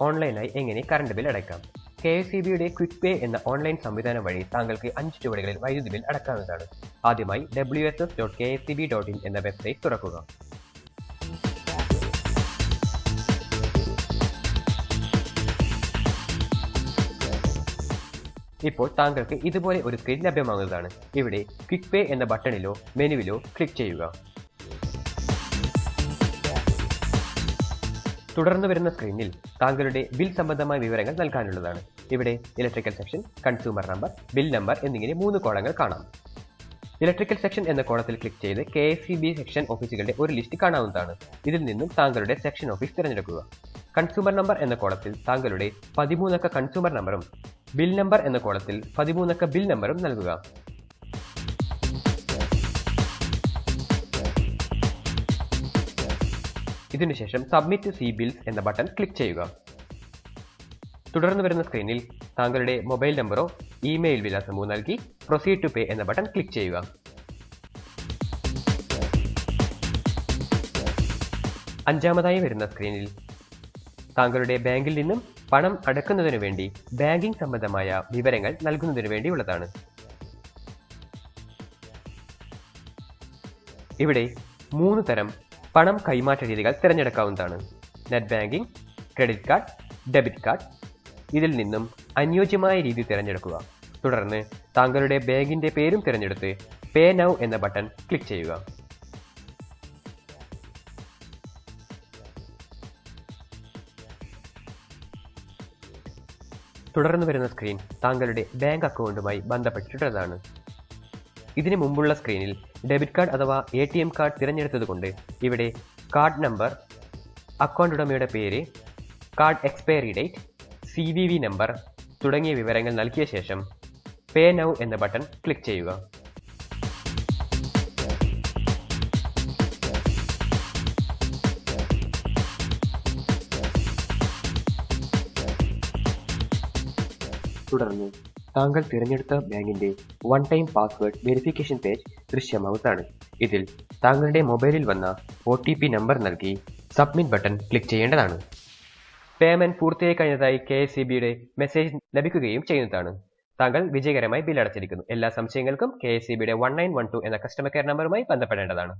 ഓൺലൈനായി എങ്ങനെ current bill അടയ്ക്കാം? KSEBയുടെ ക്വിക്ക് പേ എന്ന ഓൺലൈൻ സംവിധാനം വഴി താങ്കൾക്ക് 5 ചുവടുകളിൽ വൈദ്യുതി ബിൽ അടക്കാവുന്നതാണ്. ആദ്യമായി wss.kseb.in എന്ന വെബ്സൈറ്റ് തുറക്കുക. ഇപ്പോൾ താങ്കൾക്ക് ഇതുപോലെ ഒരു സ്ക്രീൻ ലഭ്യമാകുന്നതാണ്. ഇവിടെ ക്വിക്ക് പേ എന്ന ബട്ടണിലോ മെനുവിലോ ക്ലിക്ക് ചെയ്യുക. തുടർന്ന് വരുന്ന സ്ക്രീനിൽ താങ്കളുടെ ബിൽ സംബന്ധമായ വിവരങ്ങൾ നൽകാനുള്ളതാണ്. ഇവിടെ electrical section, consumer number, bill number എന്നിങ്ങനെ 3 കോളങ്ങൾ കാണാം. ഇലക്ട്രിക്കൽ സെക്ഷൻ എന്ന കോളത്തിൽ ക്ലിക്ക് ചെയ്ത് KSEB സെക്ഷൻ ഓഫീസുകളുടെ ഒരു ലിസ്റ്റ് കാണാവുന്നതാണ്. ഇതിൽ നിന്നും താങ്കളുടെ സെക്ഷൻ ഓഫീസ് തിരഞ്ഞെടുക്കുക. കൺസ്യൂമർ നമ്പർ എന്ന കോളത്തിൽ താങ്കളുടെ 13 അക്ക കൺസ്യൂമർ നമ്പറും ബിൽ നമ്പർ എന്ന കോളത്തിൽ 13 അക്ക ബിൽ നമ്പറും നൽകുക. ഇതിനുശേഷം സബ്മിറ്റ് സി ബിൽസ് എന്ന ബട്ടൺ ക്ലിക്ക് ചെയ്യുക. തുടർന്ന് വരുന്ന സ്ക്രീനിൽ താങ്കളുടെ മൊബൈൽ നമ്പറോ ഇമെയിൽ വിലാസമോ നൽകി പ്രൊസീഡ് ടു പേ എന്ന ബട്ടൺ ക്ലിക്ക് ചെയ്യുക. അഞ്ചാമതായി വരുന്ന സ്ക്രീനിൽ താങ്കളുടെ ബാങ്കിൽ നിന്നും പണം അടക്കുന്നതിനു വേണ്ടി ബാങ്കിംഗ് സംബന്ധമായ വിവരങ്ങൾ നൽകുന്നതിനു വേണ്ടിയുള്ളതാണ്. ഇവിടെ 3 തരം പണം കൈമാറ്റ രീതികൾ തിരഞ്ഞെടുക്കാവുന്നതാണ്. Net banking, credit card, debit card. ഇതിൽ നിന്നും അനുയോജ്യമായ രീതി തിരഞ്ഞെടുക്കുക. തുടർന്ന് താങ്കളുടെ ബാങ്കിന്റെ പേരും തിരഞ്ഞെടുത്ത് പേ നൗ എന്ന ബട്ടൺ ക്ലിക്ക് ചെയ്യുക. തുടർന്ന് വരുന്ന സ്ക്രീൻ താങ്കളുടെ ബാങ്ക് അക്കൗണ്ടുമായി ബന്ധപ്പെട്ടിട്ടുള്ളതാണ്. ഇതിനു മുമ്പുള്ള സ്ക്രീനിൽ ഡെബിറ്റ് കാർഡ് അഥവാ ATM കാർഡ് തിരഞ്ഞെടുത്തതുകൊണ്ട് ഇവിടെ കാർഡ് നമ്പർ, അക്കൗണ്ട് ഉടമയുടെ പേര്, card expiry date, CVV number തുടങ്ങിയ വിവരങ്ങൾ നൽകിയ ശേഷം പേ നൗ എന്ന ബട്ടൺ ക്ലിക്ക് ചെയ്യുക. തുടർന്ന് താങ്കൾ തിരഞ്ഞെടുത്ത ബാങ്കിന്റെ one time password verification page ദൃശ്യമാവുന്നതാണ്. ഇതിൽ താങ്കളുടെ മൊബൈലിൽ വന്ന OTP നമ്പർ നൽകി സബ്മിറ്റ് ബട്ടൺ ക്ലിക്ക് ചെയ്യേണ്ടതാണ്. പേയ്മെന്റ് പൂർത്തിയായി കഴിഞ്ഞതായി KSEBയുടെ മെസ്സേജ് ലഭിക്കുകയും ചെയ്യുന്നതാണ്. താങ്കൾ വിജയകരമായി ബിൽ അടച്ചിരിക്കുന്നു. എല്ലാ സംശയങ്ങൾക്കും KSEBയുടെ 1912 എന്ന കസ്റ്റമർ കെയർ നമ്പറുമായി ബന്ധപ്പെടേണ്ടതാണ്.